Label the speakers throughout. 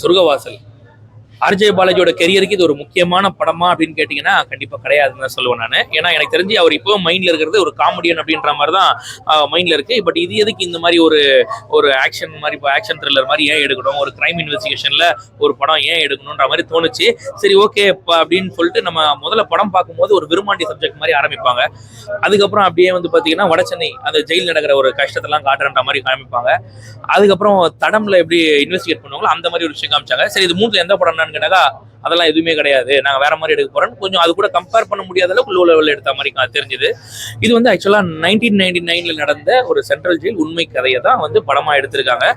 Speaker 1: சொர்க்கவாசல் ஆர்ஜே பாலாஜியோட கெரியருக்கு இது ஒரு முக்கியமான படமா அப்படின்னு கேட்டீங்கன்னா கண்டிப்பா கிடையாதுன்னு தான் சொல்லுவேன் நான். ஏன்னா எனக்கு தெரிஞ்சு அவர் இப்போ மைண்ட்ல இருக்கிறது ஒரு காமெடியன் அப்படின்ற மாதிரி தான் மைண்ட்ல இருக்கு. பட் இது எதுக்கு இந்த மாதிரி ஒரு ஒரு ஆக்ஷன் மாதிரி இப்போ ஆக்ஷன் த்ரில்லர் மாதிரி ஏன் எடுக்கணும், ஒரு கிரைம் இன்வெஸ்டிகேஷன்ல ஒரு படம் ஏன் எடுக்கணுன்ற மாதிரி தோணுச்சு. சரி ஓகே அப்படின்னு சொல்லிட்டு நம்ம முதல்ல படம் பார்க்கும்போது ஒரு விரும்மாண்டி சப்ஜெக்ட் மாதிரி ஆரம்பிப்பாங்க. அதுக்கப்புறம் அப்படியே வந்து பாத்தீங்கன்னா வடசென்னை அந்த ஜெயில் நடக்கிற ஒரு கஷ்டத்தெல்லாம் காட்டுற மாதிரி காமிப்பாங்க. அதுக்கப்புறம் தடம்ல எப்படி இன்வெஸ்டிகேட் பண்ணுவாங்களோ அந்த மாதிரி ஒரு விஷயம் காமிச்சாங்க. சரி இது மூணுல எந்த படம் கேட்டாக்கா அதெல்லாம் எதுவுமே கிடையாது, நாங்க வேற மாதிரி எடுக்க போறோம். கொஞ்சம் அது கூட கம்பேர் பண்ண முடியாத அளவுக்கு லோ லெவல் எடுத்த மாதிரி தெரிஞ்சது. இது வந்து ஆக்சுவலா 1999 நடந்த ஒரு சென்ட்ரல் ஜெயில் உண்மை கதையை தான் வந்து படமா எடுத்திருக்காங்க.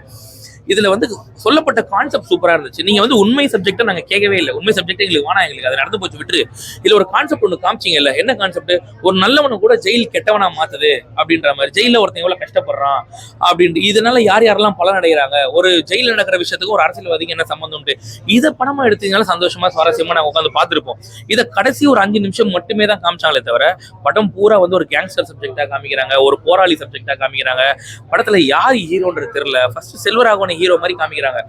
Speaker 1: இதுல வந்து சொல்லப்பட்ட கான்செப்ட் சூப்பரா இருந்துச்சு. நீங்க வந்து உண்மை சப்ஜெக்டை நாங்க கேட்கவே இல்லை, உண்மை சப்ஜெக்ட் எங்களுக்கு வேணாம், எங்களுக்கு அது நடந்து போச்சு விட்டுரு. இதுல ஒரு கான்செப்ட் ஒன்று காமிச்சிங்க இல்ல, என்ன கான்செப்ட், ஒரு நல்லவனை கூட ஜெயில் கெட்டவனா மாத்துது அப்படின்ற மாதிரி. ஜெயில ஒருத்தன் எவ்வளவு கஷ்டப்படுறான் அப்படின்ட்டு, இதனால யார் யாரெல்லாம் பலன் அடைகிறாங்க, ஒரு ஜெயில நடக்கிற விஷயத்துக்கு ஒரு அரசியல்வாதிக்கு என்ன சம்பந்தம் உண்டு. இதை படமா எடுத்தீங்கனால சந்தோஷமா சுவாரஸ்யமா நாங்க உட்காந்து பார்த்துருப்போம். இதை கடைசி ஒரு 5 நிமிஷம் மட்டுமே தான் காமிச்சாங்களே தவிர படம் பூரா வந்து ஒரு கேங்ஸ்டர் சப்ஜெக்டா காமிக்கிறாங்க, ஒரு போராளி சப்ஜெக்டா காமிக்கிறாங்க. படத்துல யார் ஹீரோன்றது தெரியல. ஃபர்ஸ்ட் செல்வராகவனை ஹீரோ மாதிரி காமிக்கிறாங்க.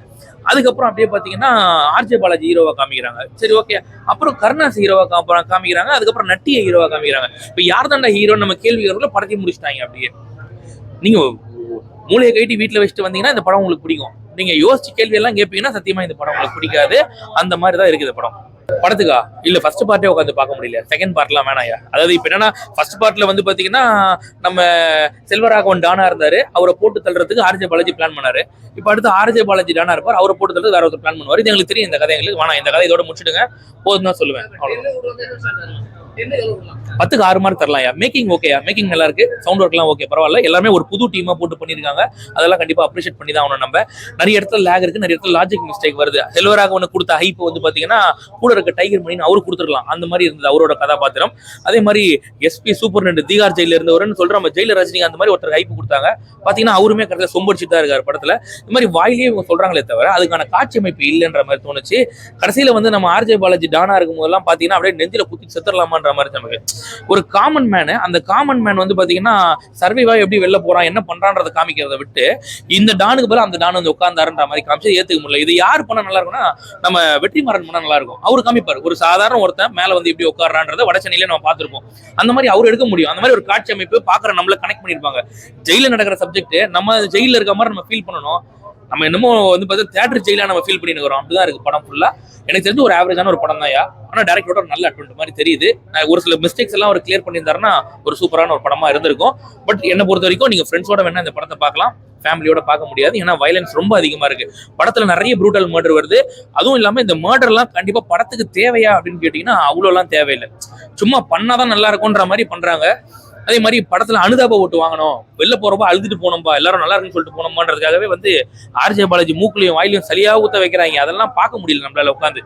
Speaker 1: அதுக்கப்புறம் அப்படியே பாத்தீங்கன்னா ஆர்ஜே பாலாஜி ஹீரோவா காமிக்கிறாங்க. சரி ஓகே, அப்புறம் கருணாஸ் ஹீரோவா காமிக்கிறாங்க. அதுக்கப்புறம் நட்டிய ஹீரோவா காமிக்கிறாங்க. இப்ப யார் தாண்டா ஹீரோ நம்ம கேள்வி படத்தை முடிச்சுட்டாங்க. அப்படியே நீங்க மூளையை கைட்டி வீட்டுல வச்சுட்டு வந்தீங்கன்னா இந்த படம் உங்களுக்கு பிடிக்கும். நீங்க யோசிச்சு கேள்வி எல்லாம் கேட்பீங்கன்னா சத்தியமா இந்த படம் உங்களுக்கு பிடிக்காது. அந்த மாதிரிதான் இருக்குது படம். படத்துக்கா இல்ல ஃபர்ஸ்ட் பார்ட்டே உட்காந்து பார்க்க முடியல, செகண்ட் பார்ட்லாம் வேணாயா. அதாவது இப்ப என்னன்னா ஃபர்ஸ்ட் பார்ட்ல வந்து பாத்தீங்கன்னா நம்ம செல்வராகவன் டானா இருந்தாரு, அவரை போட்டு தள்ளுறதுக்கு ஆர்ஜே பாலாஜி பிளான் பண்ணாரு. இப்ப அடுத்து ஆர்ஜே பாலாஜி டானா இருப்பார், அவரை போட்டு தள்ளுறது வேற ஒருத்தர் பிளான் பண்ணுவார். இது எங்களுக்கு தெரியும், இந்த கதை எங்களுக்கு வேணாம், இந்த கதை இதோட முடிச்சுடுங்க போதும் தான் சொல்லுவேன். 10க்கு 6 மார்க் தரலாம். மேக்கிங் ஓகே, மேக்கிங் நல்லா இருக்கு, சவுண்ட் ஒர்க்லாம் ஓகே, பரவாயில்ல. எல்லாமே ஒரு புது டீமா போட்டு பண்ணிருக்காங்க. அதெல்லாம் கண்டிப்பா அப்ரிஷியேட் பண்ணி தான் ஆகணும். நம்ம நிறைய இடத்துல லேக் இருக்கு, நிறைய இடத்துல லாஜிக் மிஸ்டேக் வருது. செல்வராகவன் கொடுத்த ஹைப் வந்து பாத்தீங்கன்னா கூட இருக்க டைகர் மணின்னு அவரு கொடுத்துருக்கலாம், அந்த மாதிரி இருந்தது அவரோட கதாபாத்திரம். அதே மாதிரி எஸ்பி சூப்பர் 2 தீகார் ஜெயில இருந்தவர்னு சொல்ற நம்ம ஜெயில ரஜினி அந்த மாதிரி ஒருத்தர் ஹைப் கொடுத்தாங்க. பாத்தீங்கன்னா அவருமே கரெக்டா சொம்படிச்சுட்டு தான் இருக்காரு படத்துல. இந்த மாதிரி வாயிலேயே இவங்க சொல்றாங்களே தவிர அதுக்கான காட்சி அமைப்பு இல்லைன்ற மாதிரி தோணுச்சு. கடைசியில வந்து நம்ம ஆர்ஜே பாலாஜி டானா இருக்கும் போதெல்லாம் பாத்தீங்கன்னா அப்படியே நெஞ்சில குத்தி செத்துடலாமான்ற மாதிரி நமக்கு ஒரு காமன் மேனு. அந்த காமன் மேன் வந்து பாத்தீங்கன்னா சர்வைவா எப்படி வெளில போறான், என்ன பண்றான்றதை காமிக்கிறத விட்டு இந்த டானுக்கு பதிலா அந்த டான் வந்து உட்கார்ந்தாருன்ற மாதிரி காமிச்சு ஏத்துக்க முடியல. இது யார் பண்ண நல்லா இருக்கும்னா நம்ம வெற்றிமாறன் பண்ண நல்லா இருக்கும். அவரு காமிப்பாரு ஒரு சாதாரண ஒருத்தன் மேல வந்து எப்படி உட்கார்றான்றத வடசென்னையில நம்ம பார்த்திருப்போம். அந்த மாதிரி அவர் எடுக்க முடியும். அந்த மாதிரி ஒரு காட்சி அமைப்பு பாக்குற நம்மள கனெக்ட் பண்ணிருப்பாங்க. ஜெயில நடக்கிற சப்ஜெக்ட் நம்ம ஜெயில இருக்க மாதிரி நம்ம ஃபீல் பண்ணணும். நம்ம என்னமோ வந்து பார்த்தா தியேட்டர் ஜெயிலா நம்ம ஃபீல் பண்ணி இருக்கிறோம். அப்படிதான் இருக்கு படம் ஃபுல்லா. எனக்கு தெரிஞ்சு ஒரு ஆவரேஜான ஒரு படம் தான். ஆனா டைரக்டரோட ஒரு நல்ல அட்டெம்ப்ட் மாதிரி தெரியுது. ஒரு சில மிஸ்டேக்ஸ் எல்லாம் அவர் கிளியர் பண்ணியிருந்தாருன்னா ஒரு சூப்பரான ஒரு படமா இருந்திருக்கும். பட் என்ன பொறுத்த வரைக்கும் நீங்க ஃப்ரெண்ட்ஸோட வேணா இந்த படத்தை பார்க்கலாம், ஃபேமிலியோட பார்க்க முடியாது. ஏன்னா வயலன்ஸ் ரொம்ப அதிகமா இருக்கு படத்துல, நிறைய ப்ரூட்டல் மர்டர் வருது. அதுவும் இல்லாம இந்த மர்டர் எல்லாம் கண்டிப்பா படத்துக்கு தேவையா அப்படின்னு கேட்டீங்கன்னா அவ்வளோ எல்லாம் தேவையில்லை. சும்மா பண்ணாதான் நல்லா இருக்கும்ன்ற மாதிரி பண்றாங்க. அதே மாதிரி படத்துல அனுதாப ஓட்டு வாங்கணும், வெளில போறப்ப அழுதுட்டு போனோம்பா, எல்லாரும் நல்லா இருக்குன்னு சொல்லிட்டு போனோம்ன்றதுக்காகவே வந்து ஆர்ஜே பாலாஜி மூக்குலையும் வாயிலையும் சரியா ஊத்த வைக்கிறாங்க. அதெல்லாம் பார்க்க முடியல நம்மளால உட்காந்து.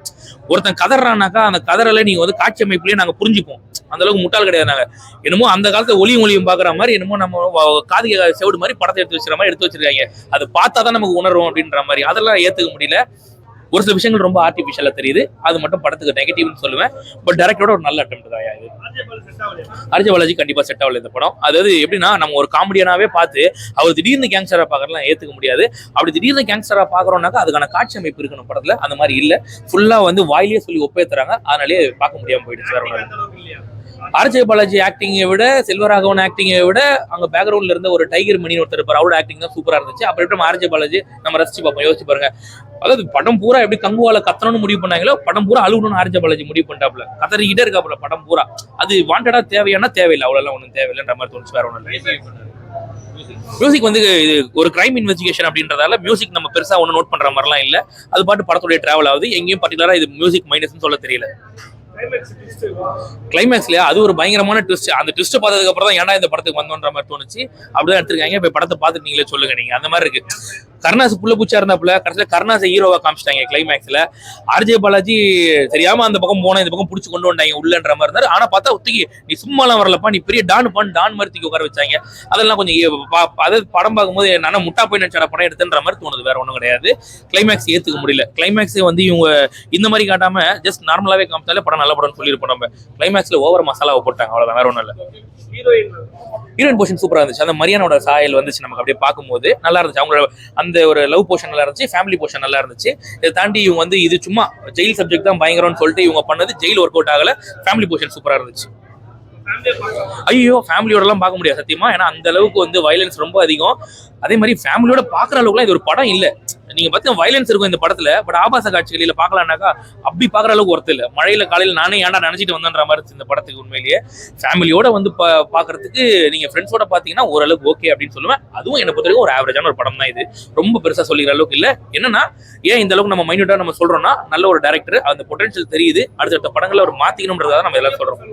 Speaker 1: ஒருத்தன் கதறானாக்கா அந்த கதறல நீங்க வந்து காட்சி அமைப்புலயே நாங்க புரிஞ்சுப்போம். அந்த அளவுக்கு முட்டாள் கிடையாது நாங்க. என்னமோ அந்த காலத்துல ஒளியும் பாக்குற மாதிரி, என்னமோ நம்ம காது செவிடு மாதிரி படத்தை எடுத்து வச்சுற மாதிரி எடுத்து வச்சிருக்காங்க. அது பார்த்தாதான் நமக்கு உணர்வோம் அப்படின்ற மாதிரி. அதெல்லாம் ஏத்துக்க முடியல. ஒரு சில விஷயங்கள் ரொம்ப ஆர்டிபிஷியலா தெரியுது. அது மட்டும் படத்துக்கு நெகட்டிவ்னு சொல்லுவேன். பட் டைரக்டரோட ஒரு நல்ல அட்டெம்ப்ட் தான் இது. ஆர்ஜே பாலாஜி கண்டிப்பா செட் ஆகல இந்த படம். அதாவது எப்படின்னா நம்ம ஒரு காமெடியனாவே பார்த்து அவர் திடீர்னு கேங்ஸ்டரா பாக்குறதுலாம் ஏத்துக்க முடியாது. அப்படி திடீர்னு கேங்ஸ்டரா பாக்குறோம்னாக்கா அதுக்கான காட்சி அமைப்பு இருக்கணும் படத்துல. அந்த மாதிரி இல்ல, ஃபுல்லா வந்து வாயிலேயே சொல்லி ஒப்பேத்துறாங்க. அதனாலேயே பார்க்க முடியாம போயிடுச்சு. வேற ஆர்ஜே பாலாஜி ஆக்டிங்கை விட செல்வராகவன் ஆக்டிங்கை விட அங்க பேக்ரவுண்ட்ல இருந்த ஒரு டைகர் மணி ஒருத்தர் இருப்பார், அவரோட ஆக்டிங் தான் சூப்பரா இருந்துச்சு. அப்புறம் ஆர்ஜே பாலாஜி நம்ம ரசிச்சு பார்ப்போம். யோசிச்சு பாருங்க, அதாவது படம் பூரா எப்படி கங்குவால கத்தணும்னு முடிவு பண்ணாங்களோ படம் பூரா அழுகணும்னு ஆர்ஜே பாலாஜி முடிவு பண்ணிட்டாப்ல. கத்தறிக்கிட்டே இருக்காப்புல படம் பூரா. அது வாண்டடா தேவையானா தேவையில்லை, அவ்வளவு ஒன்றும் தேவையில்லைன்ற மாதிரி தோணுச்சு. வேற ஒன்றும் இல்லை. மியூசிக் வந்து இது ஒரு கிரைம் இன்வெஸ்டிகேஷன் அப்படின்றதால மியூசிக் நம்ம பெருசா ஒன்றும் நோட் பண்ற மாதிரிலாம் இல்லை. அது பாட்டு படத்துடைய டிராவல் ஆகுது. எங்கேயும் பர்டிகுலரா இது மியூசிக் மைனஸ்ன்னு சொல்ல தெரியல. கிளைமேக்ஸ்லயா அது ஒரு பயங்கரமான ட்விஸ்ட். அந்த ட்விஸ்ட் பார்த்ததுக்கு அப்புறம் தான் ஏன்டா இந்த படத்துக்கு வந்தோன்ற மாதிரி தோணுச்சு. அப்படிதான் எடுத்திருக்காங்க. இப்ப படத்தை பார்த்துட்டு நீங்களே சொல்லுங்க. நீங்க அந்த மாதிரி இருக்கு. கருணாஸ் புள்ள பூச்சா இருந்தாப்புல, கடைசியில கருணாஸை ஹீரோவா காமிச்சிட்டாங்க கிளைமேக்ஸ்ல. ஆர்ஜே பாலாஜி தெரியாம அந்த பக்கம் போனா இந்த பக்கம் பிடிச்சி கொண்டு வந்தாங்க உள்ளன்ற மாதிரி இருந்தாரு. ஆனா பார்த்தா ஒத்துக்கி நீ சும்மாலாம் வரலப்பா, நீ பெரிய டான் மாதிரி தூக்கி உட்கார வச்சாங்க. அதெல்லாம் கொஞ்சம் அதாவது படம் பார்க்கும்போது நானா முட்டா போய் நினைச்சா படம் எடுத்துன்ற மாதிரி தோணுது. வேற ஒன்றும் கிடையாது. கிளைமேக்ஸ் ஏத்துக்க முடியல. கிளைமேக்ஸ் வந்து இவங்க இந்த மாதிரி காட்டாம ஜஸ்ட் நார்மலாவே காமிச்சாலே படம் நல்ல படம்னு சொல்லியிருப்போம். நம்ம கிளைமேக்ஸ்ல ஓவர் மசாலாவை போட்டாங்க, அவ்வளவுதான். வேற ஒன்றும் இல்லை. ஹீரோயின் போர்ஷன் சூப்பரா இருந்துச்சு. அந்த மரியானோட சாயல் வந்துச்சு நமக்கு அப்படியே பார்க்கும்போது நல்லா இருந்துச்சு. அவங்களோட அந்த அந்த ஒரு லவ் போர்ஷன் நல்லா இருந்துச்சு, ஃபேமிலி போர்ஷன் நல்லா இருந்துச்சு. இதை தாண்டி இவங்க வந்து இது சும்மா ஜெயில் சப்ஜெக்ட் தான் பயங்கரம்னு சொல்லிட்டு இவங்க பண்ணது ஜெயில் ஒர்க் அவுட் ஆகல. ஃபேமிலி போர்ஷன் சூப்பரா இருந்துச்சு. ஐயோ ஃபேமிலியோட எல்லாம் பார்க்க முடியாது சத்தியமா, ஏன்னா அந்த அளவுக்கு வந்து வயலன்ஸ் ரொம்ப அதிகம். அதே மாதிரி ஃபேமிலியோட பாக்குற அளவுக்குலாம் இது ஒரு படம் இல்ல. நீங்க பாத்தீங்கன்னா வயலன்ஸ் இருக்கும் இந்த படத்துல, பட் ஆபாச காட்சிகளில பாக்கலாம்னாக்கா அப்படி பாக்குற அளவுக்கு ஒர்த்து இல்ல. மழையில காலையில நானே ஏன்டா நினைச்சிட்டு வந்தேன்ற மாதிரி இந்த படத்துக்கு. உண்மையிலேயே ஃபேமிலியோட வந்து பாக்குறதுக்கு நீங்க ஃப்ரெண்ட்ஸோட பாத்தீங்கன்னா ஓரளவுக்கு ஓகே அப்படின்னு சொல்லுவேன். அதுவும் என்ன பொறுத்த வரைக்கும் ஒரு ஆவரேஜான ஒரு படம் தான் இது. ரொம்ப பெருசா சொல்லிக்கிற அளவுக்கு இல்ல. என்னன்னா ஏன் இந்த அளவுக்கு நம்ம மைன்யூட்டா நம்ம சொல்றோம்னா, நல்ல ஒரு டைரக்டர், அந்த பொட்டன்ஷியல் தெரியுது, அடுத்த படங்களை அவர் மாத்திக்கணும்ன்றதை நம்ம எல்லாரும் சொல்றோம்.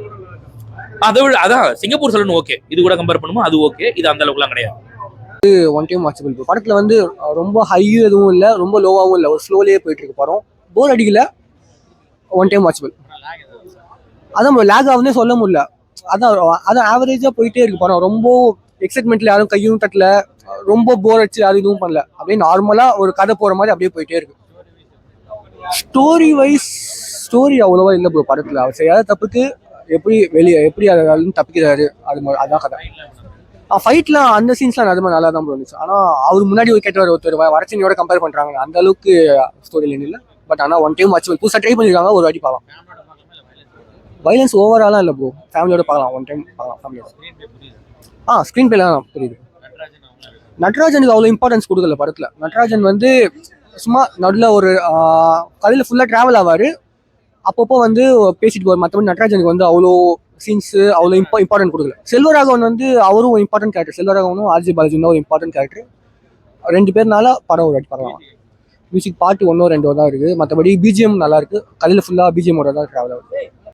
Speaker 1: அதை விட அதான் சிங்கப்பூர் சொல்லணும் ஓகே, இது கூட கம்பேர் பண்ணுமோ அது ஓகே, இது அந்த அளவுக்குலாம் கிடையாது.
Speaker 2: One time watchable. படத்துல வந்து ரொம்ப ஹையும் எதுவும் இல்லை, ரொம்ப லோவாகவும் இல்லை, ஒரு ஸ்லோலேயே போயிட்டு இருக்கு படம். போர் அடிக்கல, ஒன் டைம் வாட்சபிள். அதான் லேக் ஆகுதுன்னே சொல்ல முடியல. அதான் ஆவரேஜா போயிட்டே இருக்கு படம். ரொம்ப எக்ஸைட்மெண்ட்ல யாரும் கையும் தட்டல, ரொம்ப போர் அடிச்சு யாரும் இதுவும் பண்ணல. அப்படியே நார்மலா ஒரு கதை போற மாதிரி அப்படியே போயிட்டே இருக்கு. ஸ்டோரி அவ்வளவா இல்லை ப்ரோ படத்துல. அவர் செய்யாத தப்புக்கு எப்படி அதை தப்பிக்கிறாரு, அதான் கதை. ஃபைட்லாம் அந்த சீன்ஸ்லாம் நிஜமா நல்லா தான் இருந்துச்சு. ஆனால் அவர் முன்னாடி ஒரு கேட்டவர் ஒருத்தர் வரச்சனியோட கம்பேர் பண்ணுறாங்க, அந்த அளவுக்கு ஸ்டோரி லைன் இல்லை. பட் ஆனால் ஒன் டைம் வாட்சபிள். புதுசாக ட்ரை பண்ணியிருக்காங்க, ஒரு வாட்டி பார்க்கலாம். வைலன்ஸ் ஓவராலாம் இல்லை ப்ரோ, ஃபேமிலியோட பார்க்கலாம், ஒன் டைம் பார்க்கலாம் ஃபேமிலியோட. ஸ்க்ரீன் பிளேலாம் புரியுது. நட்ராஜனுக்கு அவ்வளோ இம்பார்ட்டன்ஸ் கொடுக்கல படத்தில். நட்ராஜன் வந்து சும்மா நடுவில் ஒரு கதையில் ஃபுல்லாக ட்ராவல் ஆவார், அப்பப்போ வந்து பேசிட்டு போவார். மற்றபடி நட்ராஜனுக்கு வந்து அவ்வளோ சீன்ஸு அவ்வளோ இம்பார்ட்டன்ட் கொடுக்கல. செல்வராகவன் வந்து அவரும் ஒரு இம்பார்ட்டன்ட் கேரக்டர். செல்வராகவனும் ஆர்ஜி பாலாஜி ஒரு இம்பார்ட்டன்ட் கேரக்டர். 2 பேர்னால படம் ஒரு வாட்டி பார்க்கலாம். மியூசிக் பாட்டு 1 2 தான் இருக்குது. மற்றபடி பிஜிஎம் நல்லா இருக்கு. கதையில் ஃபுல்லாக பிஜிஎம்மோட தான் ட்ராவல் ஆகுது.